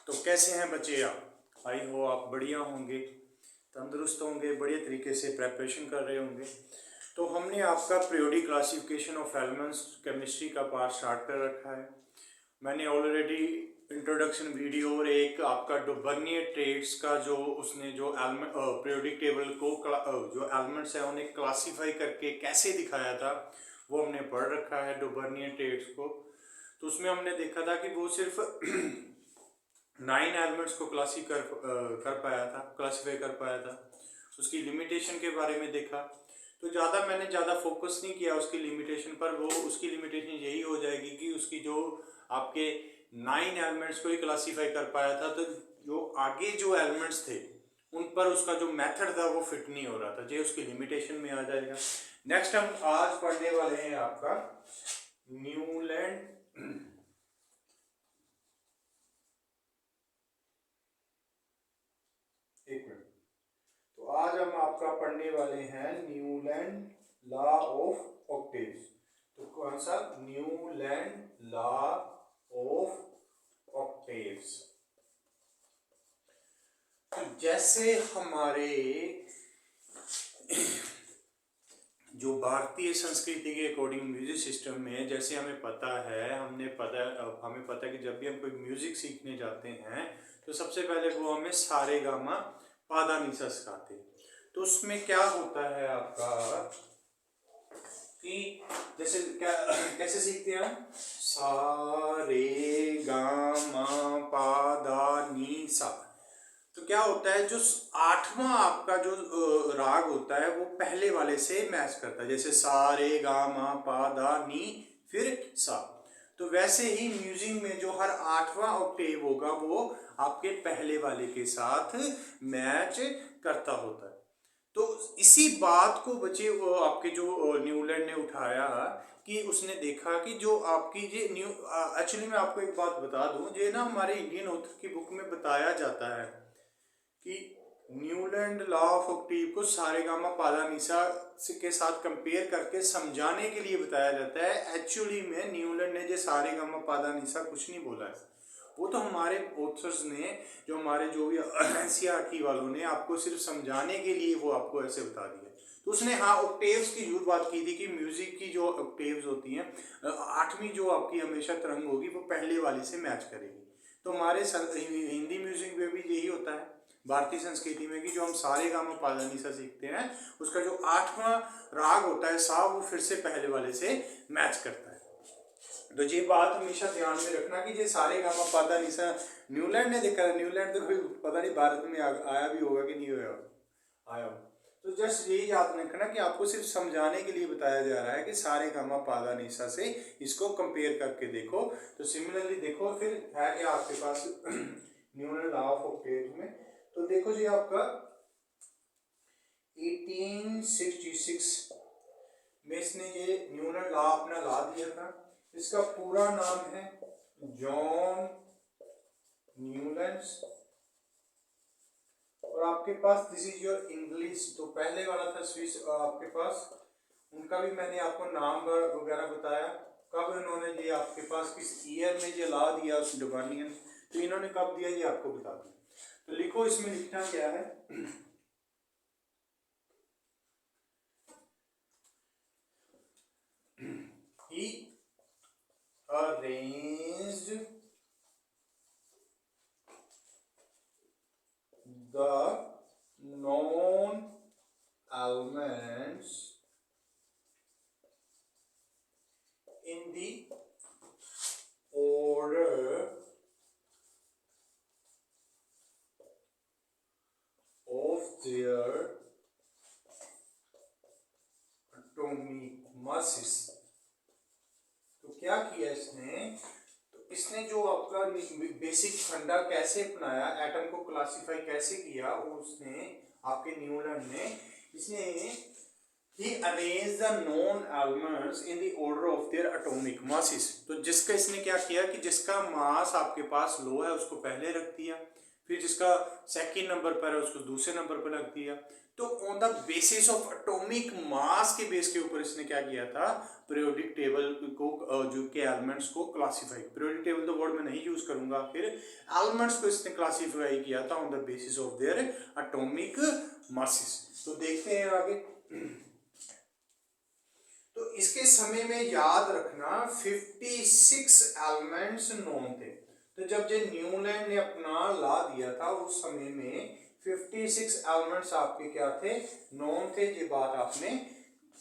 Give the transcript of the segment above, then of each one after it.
तो कैसे हैं बच्चे आप? आई हो आप बढ़िया होंगे, तंदुरुस्त होंगे, बढ़िया तरीके से प्रेपरेशन कर रहे होंगे। तो हमने आपका periodic classification of elements chemistry का पार्ट स्टार्ट कर रखा है। मैंने ऑलरेडी इंट्रोडक्शन वीडियो और एक आपका डुबर्नियर ट्रेड्स का जो उसने जो एलिमेंट पीरियोडिक टेबल को जो एलिमेंट्स है उन्हें क्लासीफाई करके कैसे दिखाया था वो हमने पढ़ रखा है डुबर्नियर ट्रेड्स को। तो उसमें हमने देखा था कि वो सिर्फ 9 एलिमेंट्स को क्लासीफाई कर पाया था। उसकी लिमिटेशन के बारे में देखा। तो मैंने ज़्यादा फोकस नहीं किया उसकी लिमिटेशन पर। वो उसकी लिमिटेशन यही हो जाएगी कि उसकी जो आपके 9 एलिमेंट्स को ही क्लासीफाई कर पाया था, तो जो आगे जो एलिमेंट्स थे उन पर उसका जो मेथड था वो फिट नहीं हो रहा था, जो उसकी लिमिटेशन में आ जाएगा। नेक्स्ट हम आज पढ़ने वाले हैं आपका न्यूलैंड तो आज हम आपका पढ़ने वाले हैं न्यूलैंड लॉ ऑफ ऑक्टेव्स। तो कौन सा? Newland law of octaves. तो जैसे हमारे जो भारतीय संस्कृति के अकॉर्डिंग म्यूजिक सिस्टम में, जैसे हमें पता है कि जब भी हम कोई म्यूजिक सीखने जाते हैं तो सबसे पहले वो हमें सारे गामा पादा निसा सिखाते हैं। तो उसमें क्या होता है आपका कि जैसे कैसे सीखते हैं हम? सा रे गा मा पा दा नी सा। तो क्या होता है, जो 8वां आपका जो राग होता है वो पहले वाले से मैच करता है। जैसे सा रे गा मा पा दा नी फिर सा। तो वैसे ही म्यूजिक में जो हर 8वां ऑक्टेव होगा वो आपके पहले वाले के साथ मैच करता होता है। तो इसी बात को बच्चे वो आपके जो न्यूलैंड ने उठाया कि उसने देखा कि जो आपकी ये एक्चुअली मैं आपको एक बात बता दूं, ये ना हमारे इंडियन ऑथर की बुक में बताया जाता है कि न्यूलैंड लॉ ऑफ ऑक्टेव को सारेगामा पादा निसा के साथ कंपेयर करके समझाने के लिए बताया जाता है। एक्चुअली में न्यूलैंड ने जो सारेगामा पादा निसा कुछ नहीं बोला है, वो तो हमारे ऑथर्स ने, जो हमारे जो भी एनसीईआरटी वालों ने आपको सिर्फ समझाने के लिए वो आपको ऐसे बता दिया। तो उसने हाँ ऑक्टेव्स की जरूर बात की थी कि म्यूजिक की जो ऑक्टेव्स होती हैं, 8वीं जो आपकी हमेशा तरंग होगी वो पहले वाली से मैच करेगी। तो हमारे हिंदी म्यूजिक में भी यही होता है, भारतीय संस्कृति में, कि जो हम सारे गामा पादा निसा सीखते हैं उसका जो 8वां राग होता है सा, वो फिर से पहले वाले से मैच करता है। तो ये बात हमेशा ध्यान में रखना कि ये सारे गामा पादा निसा न्यूलैंड ने देखा। न्यूलैंड तो कोई पता नहीं भारत में आया भी होगा कि नहीं आया हो। तो जस्ट यही याद रखना कि आपको सिर्फ समझाने के लिए बताया जा रहा है कि सारे गामा पादा निसा से इसको कंपेयर करके देखो। तो सिमिलरली देखो फिर है कि आपके पास न्यूलैंड लॉ ऑफ ऑक्टेव्स में। तो देखो जी आपका 1866 में इसने ये न्यूलैंड लॉ अपना ला दिया था। इसका पूरा नाम है जॉन न्यूलैंड। और आपके पास दिस इज योर इंग्लिश। तो पहले वाला था स्विस आपके पास, उनका भी मैंने आपको नाम वगैरह बताया, कब इन्होंने ये आपके पास किस ईयर में ये ला दिया उस डुबर्नियन, तो इन्होंने कब दिया ये आपको बता दिया। तो लिखो, इसमें लिखना क्या है? He arranged the known elements in the order of their atomic masses। तो क्या किया इसने? तो इसने जो आपका बेसिक फंडा कैसे अपनाया, एटम को क्लासिफाई कैसे किया, उसने आपके न्यूलैंड ने, इसने he arranged the known elements in the order of their atomic masses। तो जिसका इसने क्या किया कि जिसका मास आपके पास लो है उसको पहले रख दिया, फिर जिसका सेकंड नंबर पर है उसको दूसरे नंबर पर रख दिया। तो on the basis of atomic mass के बेस के ऊपर इसने क्या किया था, पीरियोडिक टेबल को जो कि एलिमेंट्स को क्लासीफाई, पीरियोडिक टेबल तो वर्ड में नहीं यूज करूंगा, फिर एलिमेंट्स को इसने क्लासीफाई किया था on the basis of their atomic masses. तो देखते हैं आगे। तो इसके समय में याद रखना 56 एलिमेंट्स नोन थे। तो जब जो न्यूलैंड ने अपना ला दिया था उस समय में 56 एलिमेंट्स आपके क्या थे, नोन थे। ये बात आपने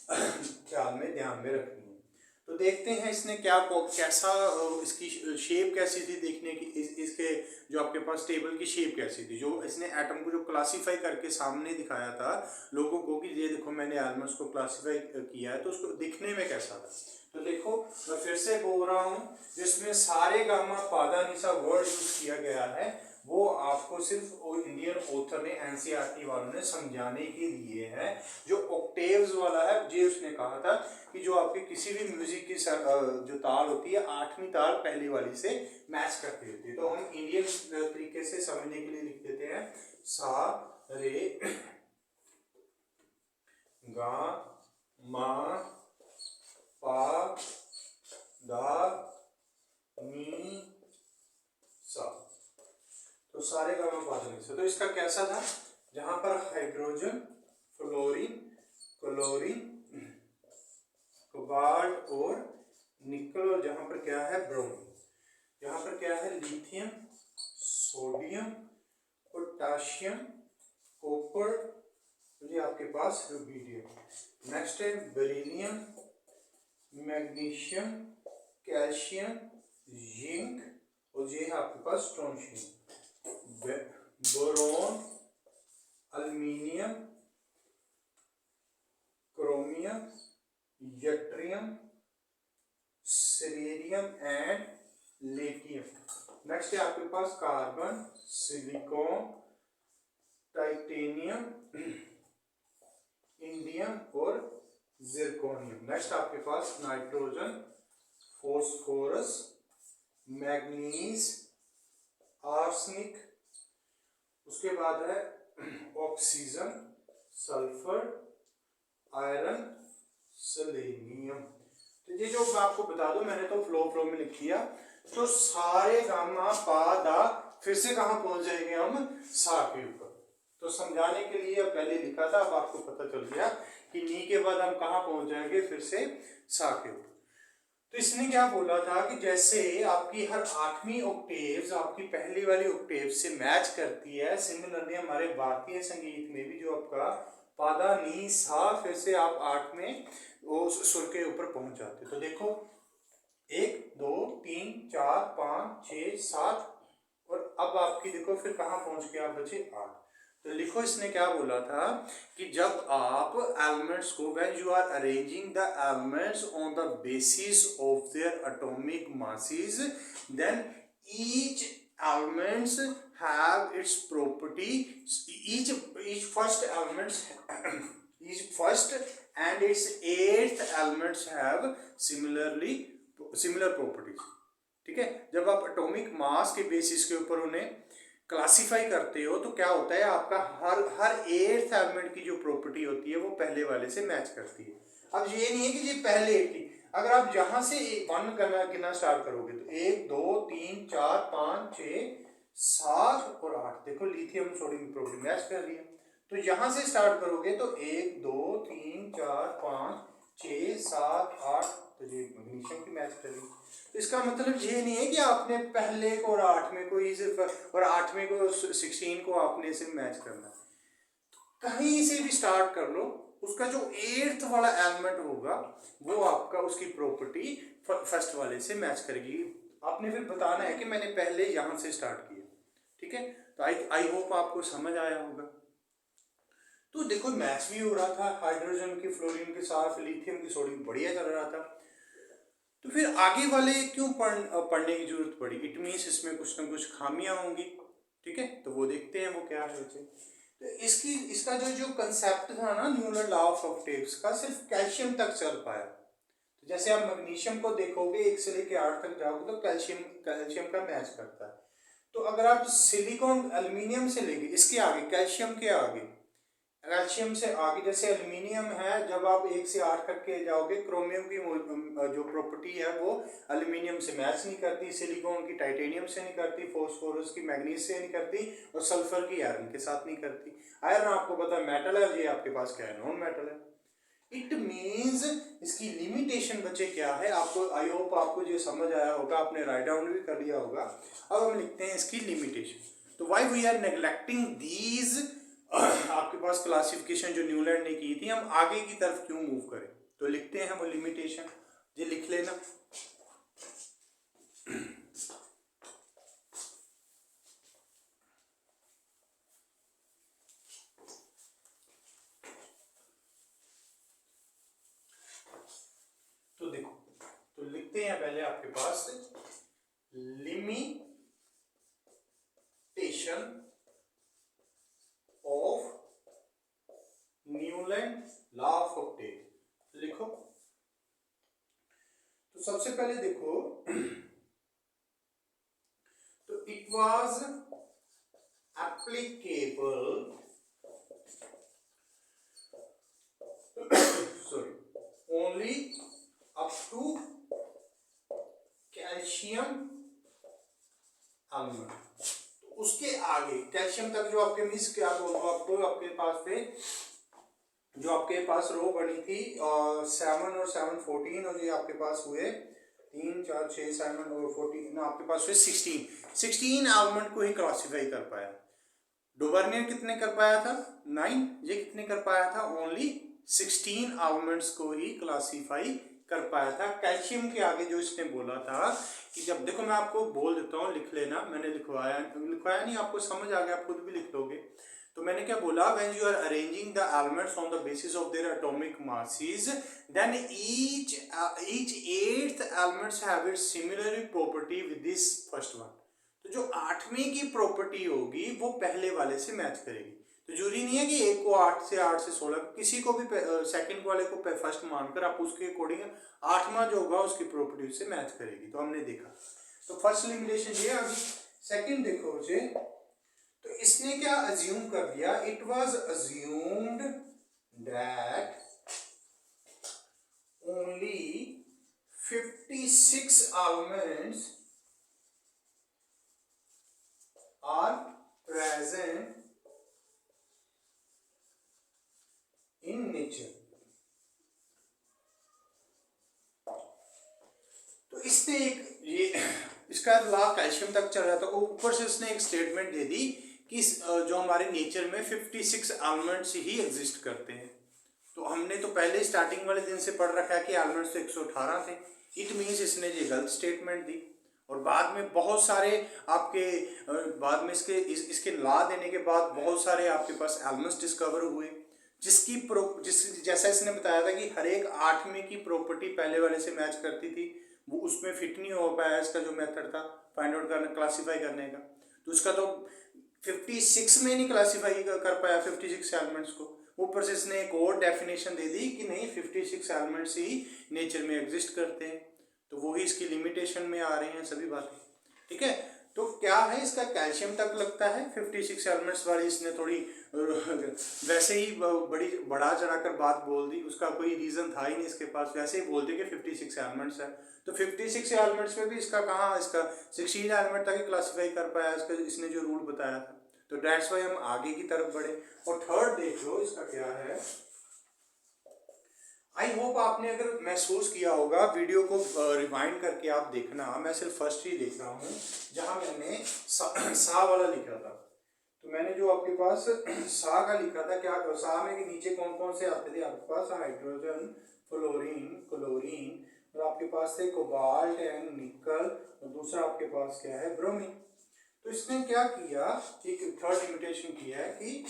ख्याल में ध्यान में रखनी है। तो देखते हैं इसने क्या कैसा, इसकी शेप कैसी थी देखने की, इसके जो आपके पास टेबल की शेप कैसी थी, जो इसने एटम को जो क्लासीफाई करके सामने दिखाया था लोगों को कि ये देखो मैंने एलिमेंट्स को क्लासीफाई किया है, तो उसको दिखने में कैसा था। तो देखो मैं फिर से बोल रहा हूँ, जिसमें सारे गामा पादा निसा वर्ड यूज किया गया है वो आपको सिर्फ इंडियन ऑथर ने, एनसीईआरटी वालों ने समझाने के लिए है। जो ऑक्टेव्स वाला है ये उसने कहा था कि जो आपके किसी भी म्यूजिक की जो ताल होती है 8वीं ताल पहली वाली से मैच करती होती है। तो हम इंडियन तरीके से समझने के लिए लिख देते हैं सा रे गा मा पा दा नी सा। तो सारे गामा पादा से, तो इसका कैसा था, जहां पर हाइड्रोजन, फ्लोरीन, क्लोरीन, कोबाल्ट और निकल, और जहां पर क्या है ब्रोमीन, यहाँ पर क्या है लिथियम, सोडियम, पोटाशियम, कॉपर, ये आपके पास रुबिडियम। नेक्स्ट है बेरिलियम, मैग्नीशियम, कैल्शियम, जिंक, और ये है आपके पास strontium, boron, aluminium, chromium, yttrium, cerium and lithium. Next है आपके पास कार्बन, सिलिकॉन, टाइटेनियम, इंडियम और जिरकोनियम। नेक्स्ट आपके पास नाइट्रोजन, फॉस्फोरस, मैग्नीज, आर्सेनिक, उसके बाद है ऑक्सीजन, सल्फर, आयरन, सेलेनियम। तो ये जो आपको बता दूं, मैंने तो फ्लो में लिख दिया। तो सारे गामा पा दा फिर से कहां पहुंच जाएंगे हम, सा के ऊपर। तो समझाने के लिए पहले लिखा था, अब आपको पता चल गया कि नी के बाद हम कहां पहुंच जाएंगे, फिर से सा के ऊपर। तो इसने क्या बोला था कि जैसे आपकी हर 8वीं ऑक्टेव्स आपकी पहली वाली ऑक्टेव से मैच करती है, सिमिलरली हमारे भारतीय संगीत में भी जो आपका पादा नी सा, फिर से आप 8वें वो सुर के ऊपर पहुंच जाते। तो देखो 1 2 3 4 5 6 7, और अब आपकी देखो फिर कहाँ पहुंच गया बच्चे 8। तो लिखो इसने क्या बोला था कि जब आप एलिमेंट्स को, when you are arranging the elements on the basis of their atomic masses, then each elements have its property, each first elements each first and its 8th elements have similar properties। ठीक है, जब आप atomic mass के basis के ऊपर उन्हें classify करते हो तो क्या होता है, आपका हर 8th एलिमेंट की जो प्रॉपर्टी होती है वो पहले वाले से मैच करती है। अब ये नहीं है कि ये पहले 8 थी, अगर आप जहां से 1 गिनना स्टार्ट करोगे तो 1 2 3 4 5 6 7 और 8, देखो लिथियम सोडियम प्रॉपर्टी मैच कर रही है। तो यहां से स्टार्ट करोगे तो 1 2 3 4 5 6 7 8, तो ये मैग्नीशियम की मैच कर रही है। तो इसका मतलब ये नहीं है कि आपने पहले को और 8वें को ही सिर्फ, और 8वें को 16 को आपने सिर्फ मैच करना, कहीं से भी स्टार्ट कर लो, उसका जो 8th वाला एलिमेंट होगा वो आपका उसकी प्रॉपर्टी फर्स्ट वाले से मैच करेगी। आपने फिर बताना है कि मैंने पहले यहां से स्टार्ट किया। ठीक है, तो आई होप आपको समझ आया होगा। तो देखो मैच भी हो रहा था, हाइड्रोजन की फ्लोरीन के साथ लिथियम की सोडियम बढ़िया चल रहा था। तो फिर आगे वाले क्यों पढ़ने की जरूरत पड़ी, इट मीन्स इसमें कुछ ना कुछ खामियां होंगी। ठीक है, तो वो देखते हैं वो क्या है। तो इसका जो कंसेप्ट था ना न्यूलर लॉ ऑफ ऑक्टेव्स का, सिर्फ कैल्शियम तक चल पाया। तो जैसे आप मैग्नीशियम को देखोगे 1 से लेकर 8 तक जाओगे तो कैल्शियम का मैच करता है। तो अगर आप सिलिकॉन एल्यूमिनियम से लेंगे, इसके आगे कैल्शियम के आगे कैल्शियम से आगे जैसे एल्यूमिनियम है, जब आप 1 से 8 करके जाओगे, क्रोमियम की जो प्रॉपर्टी है वो एल्यूमिनियम से मैच नहीं करती, सिलिकॉन की टाइटेनियम से नहीं करती, फास्फोरस की मैग्नीज से नहीं करती, और सल्फर की आयरन के साथ नहीं करती। आयरन आपको पता है मेटल है, ये आपके पास क्या है, नॉन मेटल है। इट मीन्स इसकी लिमिटेशन बच्चे क्या है, आपको आई होप आपको जो समझ आया होगा, आपने राइट डाउन भी कर लिया होगा। अब हम लिखते हैं इसकी लिमिटेशन। तो why we are neglecting these, आपके पास क्लासिफिकेशन जो न्यूलैंड ने की थी, हम आगे की तरफ क्यों मूव करें। तो लिखते हैं वो लिमिटेशन, ये लिख लेना। तो देखो, तो लिखते हैं पहले आपके पास limitation of Newland law of octave. लिखो। तो सबसे पहले देखो, तो it was applicable sorry only up to calcium element. तो उसके आगे कैल्शियम तक जो आपके मिस क्या दोनों आपको आपके पास थे, जो आपके पास रो बनी थी 7 और 7 14, और ये आपके पास हुए 3 4 6 7 और 14, आपके पास हुए 16 एलिमेंट को ही क्लासिफाई कर पाया। डोबर्नियर कितने कर पाया था, 9। ये कितने कर पाया था, ओनली 16 एलिमेंट्स को ही क्लासिफाई कर पाया था। कैल्शियम के आगे जो इसने बोला था कि जब देखो, मैं आपको बोल देता हूँ, लिख लेना, मैंने लिखवाया नहीं, आपको समझ आ गया, आप खुद भी लिख लोगे। तो मैंने क्या बोला, when you are arranging the elements on the basis of their atomic masses, then each 8th elements have its similar property with this first one. तो जो 8वीं की प्रॉपर्टी होगी वो पहले वाले से मैच करेगी। तो जरूरी नहीं है कि एक को 8 से 16, किसी को भी सेकंड वाले को फर्स्ट मानकर आप उसके अकॉर्डिंग 8वां जो होगा उसकी प्रॉपर्टी से मैच करेगी। तो हमने देखा, तो फर्स्ट लिमिटेशन ये आ गई। सेकंड देखो मुझे, तो इसने क्या अज्यूम कर दिया, it was assumed that only 56 elements are present in nature। तो इसने एक ये इसका लॉ कैल्शियम तक चल रहा था, ऊपर से इसने एक स्टेटमेंट दे दी कि जो हमारे नेचर में 56 एलिमेंट्स ही एग्जिस्ट करते हैं। तो हमने तो पहले स्टार्टिंग वाले दिन से पढ़ रखा है कि एलिमेंट्स तो 118 थे। इट मीन्स इसने ये गलत स्टेटमेंट दी, और बाद में बहुत सारे आपके बाद में इसके लॉ देने के बाद बहुत सारे आपके पास एलिमेंट्स डिस्कवर हुए, जैसा इसने बताया था कि हर एक 8वीं की प्रॉपर्टी पहले वाले से मैच करती थी, वो उसमें फिट नहीं हो पाया इसका जो मेथड था फाइंड आउट करने, क्लासीफाई करने का। तो उसका तो 56 में नहीं क्लासीफाई कर पाया 56 एलिमेंट्स को। ऊपर से इसने एक और डेफिनेशन दे दी कि नहीं 56 एलिमेंट्स ही नेचर में एग्जिस्ट करते हैं। तो वही इसकी लिमिटेशन में आ रहे हैं सभी बातें, ठीक है। तो क्या है, इसका कैल्शियम तक लगता है 56 एलिमेंट्स वाली इसने थोड़ी वैसे ही बढ़ा चढ़ाकर बात बोल दी, उसका कोई रीजन था ही नहीं इसके पास, वैसे ही बोल दी कि 56 एलिमेंट्स है। तो 56 एलिमेंट्स में भी इसका कहाँ, इसका 16 एलिमेंट तक ही क्लासीफाई कर पाया इसका, इसने जो रूल बताया था। तो दैट्स वाई हम आगे की तरफ बढ़े। और थर्ड देख लो इसका क्या है। आई होप आपने अगर महसूस किया होगा, वीडियो को रिवाइंड करके आप देखना, मैं सिर्फ फर्स्ट ही देख रहा हूँ जहाँ मैंने सा वाला लिखा था। तो मैंने जो आपके पास सा का लिखा था, क्या सा में के नीचे कौन कौन से आते थे आपके पास, हाइड्रोजन, फ्लोरीन, क्लोरीन, और आपके पास थे कोबाल्ट एंड निकल, और दूसरा आपके पास क्या है, ब्रोमीन। तो इसने क्या किया, एक थर्ड लिमिटेशन किया है कि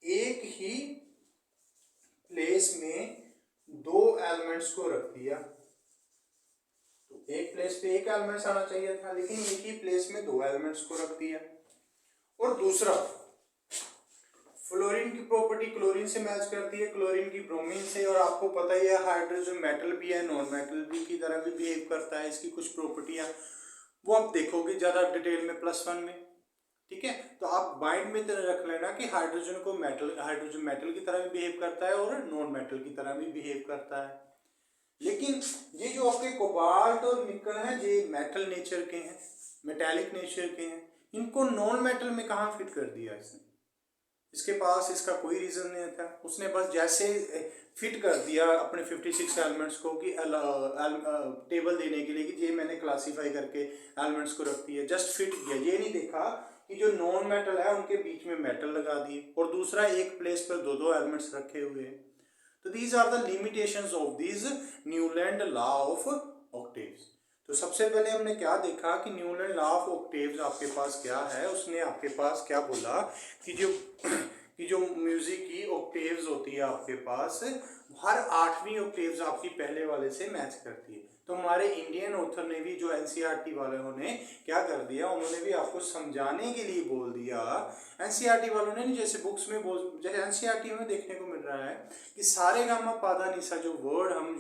एक ही प्लेस में 2 एलिमेंट्स को रख दिया। तो एक प्लेस पे एक एलिमेंट्स आना चाहिए था, लेकिन एक ही प्लेस में 2 एलिमेंट्स को रख दिया। और दूसरा, फ्लोरीन की प्रॉपर्टी क्लोरीन से मैच करती है, क्लोरीन की ब्रोमीन से, और आपको पता ही है हाइड्रोजन मेटल भी है, नॉन मेटल भी की तरह भी बिहेव करता है, इसकी कुछ प्रॉपर्टियां वो आप देखोगे ज्यादा डिटेल में +1 में। ठीक है, तो आप माइंड में रख लेना कि हाइड्रोजन मेटल की तरह भी बिहेव करता है और नॉन मेटल की तरह भी बिहेव करता है। लेकिन ये जो आपके कोबाल्ट और निकल है ये मेटल नेचर के हैं, मेटेलिक नेचर के हैं, इनको नॉन मेटल में कहाँ फिट कर दिया इसने? इसके पास इसका कोई रीजन नहीं था, उसने बस जैसे फिट कर दिया अपने 56 एलिमेंट्स को कि टेबल देने के लिए कि ये मैंने क्लासीफाई करके एलिमेंट्स को रख दिया, जस्ट फिट किया। ये नहीं देखा कि जो नॉन मेटल है उनके बीच में मेटल लगा दिए और दूसरा एक प्लेस पर दो दो एलिमेंट्स रखे हुए हैं। तो these are the limitations of this Newland law of octaves. तो सबसे पहले हमने क्या देखा कि न्यूलैंड लॉ ऑफ ऑक्टेव्स आपके पास क्या है, उसने आपके पास क्या बोला कि जो म्यूजिक की ऑक्टेव्स होती है आपके पास, हर 8वीं ऑक्टेव्स आपकी पहले वाले से मैच करती है। तो हमारे इंडियन ऑथर ने भी, जो एनसीईआरटी वालों ने क्या कर दिया, उन्होंने भी आपको समझाने के लिए बोल दिया। एनसीईआरटी वालों ने जैसे बुक्स में जैसे एनसीईआरटी में देखने को मिल रहा है कि सारे गामा पाधा निसा जो वर्ड हम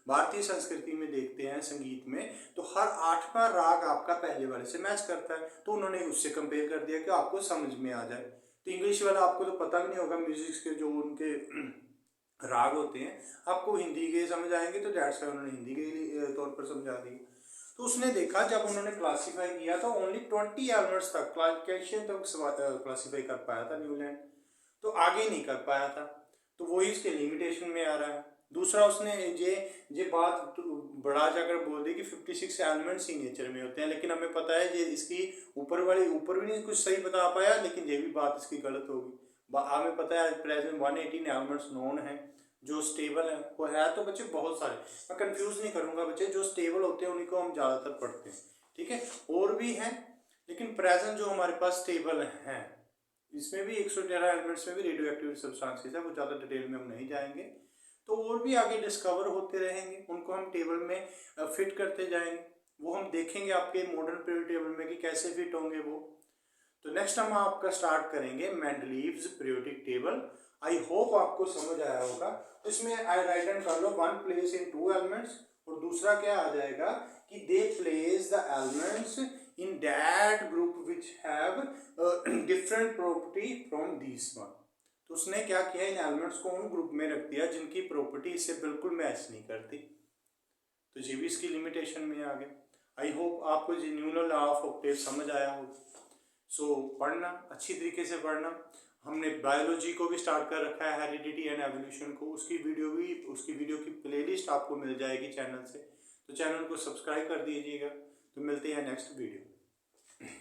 भारतीय संस्कृति में देखते हैं संगीत में, तो हर 8वां राग आपका पहले वाले से मैच करता है। तो उन्होंने उससे कंपेयर कर दिया कि आपको समझ में आ जाए। तो इंग्लिश वाला आपको तो पता भी नहीं होगा, म्यूजिक के जो उनके राग होते हैं आपको हिंदी के समझ आएंगे, तो दैट्स व्हाई उन्होंने हिंदी के तौर पर समझा दी। तो उसने देखा जब उन्होंने क्लासीफाई किया तो ओनली 20 एलिमेंट्स तक क्लासिफिकेशन तक क्लासीफाई कर पाया था न्यूलैंड, तो आगे नहीं कर पाया था। तो वही इसके लिमिटेशन में आ रहा है। दूसरा उसने ये बात बढ़ा जाकर बोल दी कि 56 एलिमेंट्स ही नेचर में होते हैं, लेकिन हमें पता है ये इसकी ऊपर भी नहीं कुछ सही बता पाया, लेकिन ये भी बात इसकी गलत होगी। हमें पता है प्रेजेंट 118 एलिमेंट्स नोन है जो स्टेबल है, वो है तो बच्चे बहुत सारे, मैं कंफ्यूज नहीं करूंगा बच्चे, जो स्टेबल होते हैं उन्हीं को हम ज़्यादातर पढ़ते हैं, ठीक है, और भी हैं, लेकिन प्रेजेंट जो हमारे पास स्टेबल हैं इसमें भी 113 एलिमेंट्स में भी रेडियो एक्टिव सब्सटेंसेस है, वो ज़्यादा डिटेल में हम नहीं जाएंगे। तो और भी आगे डिस्कवर होते रहेंगे, उनको हम टेबल में फिट करते जाएंगे, वो हम देखेंगे आपके मॉडर्न पीरियड टेबल में कि कैसे फिट होंगे वो। तो नेक्स्ट हम आपका स्टार्ट करेंगे Mendeleev's periodic table. I hope आपको समझ आया होगा। तो इसमें आई राइट डाउन कर लो 1 प्लेस इन 2 एलिमेंट्स, और दूसरा क्या आ जाएगा कि दे place the elements in that group which have different property from this one. तो उसने क्या किया, इन एलिमेंट्स को उन ग्रुप में रख दिया जिनकी प्रॉपर्टी इससे बिल्कुल मैच नहीं करती। तो ये भी इसकी लिमिटेशन में आ गया। आई होप आपको न्यूलैंड लॉ ऑफ ऑक्टेव समझ आया हो। सो पढ़ना, अच्छी तरीके से पढ़ना। हमने बायोलॉजी को भी स्टार्ट कर रखा है, हेरिडिटी एंड एवोल्यूशन को, उसकी वीडियो की प्लेलिस्ट आपको मिल जाएगी चैनल से, तो चैनल को सब्सक्राइब कर दीजिएगा। तो मिलते हैं नेक्स्ट वीडियो।